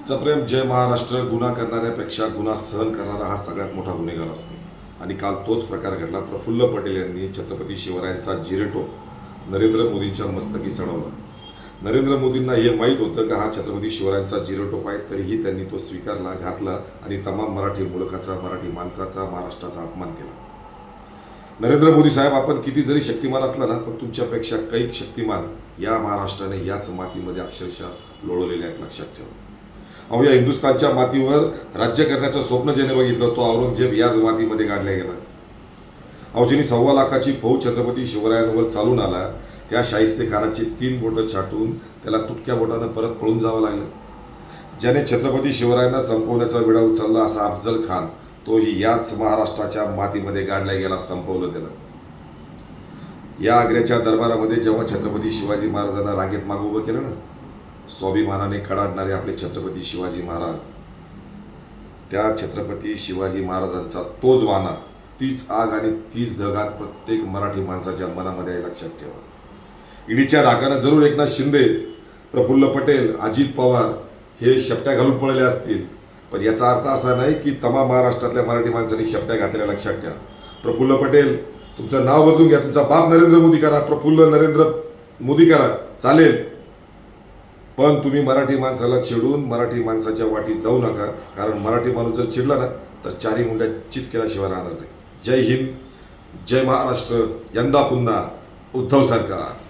तिचा प्रेम जय महाराष्ट्र गुन्हा करणाऱ्यापेक्षा गुन्हा सहन करणारा हा सगळ्यात मोठा गुन्हेगार असतो. आणि काल तोच प्रकार घडला. प्रफुल्ल पटेल यांनी छत्रपती शिवरायांचा जिरेटोप नरेंद्र मोदींच्या मस्तकी चढवला. नरेंद्र मोदींना हे माहीत होतं का हा छत्रपती शिवरायांचा जिरेटोप आहे, तरीही त्यांनी तो स्वीकारला, घातला आणि तमाम मराठी मुलकाचा, मराठी माणसाचा, महाराष्ट्राचा अपमान केला. नरेंद्र मोदी साहेब, आपण किती जरी शक्तिमान असला ना, पण तुमच्यापेक्षा कैक शक्तिमान या महाराष्ट्राने याच मातीमध्ये अक्षरशः लोळलेले आहेत, लक्षात ठेवा. अहो, या हिंदुस्थानच्या मातीवर राज्य करण्याचं स्वप्न ज्याने बघितलं तो औरंगजेब याच मातीमध्ये गाडला गेला. अहो, ज्यांनी 1.25 लाखाची फौज छत्रपती शिवरायांवर चालून आला, त्या शाहिस्ते खानाची 3 बोटं छाटून त्याला तुटक्या बोटानं परत पळून जावं लागलं. ज्याने छत्रपती शिवरायांना संपवण्याचा विडा उचलला असा अफजल खान, तोही याच महाराष्ट्राच्या मातीमध्ये गाडला गेला, संपवलं त्याला. या आग्र्याच्या दरबारामध्ये जेव्हा छत्रपती शिवाजी महाराजांना रांगेत मागे उभं केलं ना, स्वाभिमानाने कडाडणारे आपले छत्रपती शिवाजी महाराज, त्या छत्रपती शिवाजी महाराजांचा तोच वाना, तीच आग आणि तीच धग आज प्रत्येक मराठी माणसाच्या मनामध्ये आहे, लक्षात ठेवा. ईडीच्या धाकानं जरूर एकनाथ शिंदे, प्रफुल्ल पटेल, अजित पवार हे शेपट्या घालून पळले असतील, पण याचा अर्थ असा नाही की तमाम महाराष्ट्रातल्या मराठी माणसांनी शेपट्या घातलेल्या, लक्षात ठेवा. प्रफुल्ल पटेल, तुमचं नाव बदलून घ्या, तुमचा बाप नरेंद्र मोदी करा, प्रफुल्ल नरेंद्र मोदी करा, चालेल, पण तुम्ही मराठी माणसाला चिडून मराठी माणसाच्या वाटी जाऊ नका. कारण मराठी माणूस जर चिडला ना तर 4 मुंड्या चित केल्याशिवाय राहणार नाही. जय हिंद, जय महाराष्ट्र. यंदा पुन्हा उद्धव सरकार.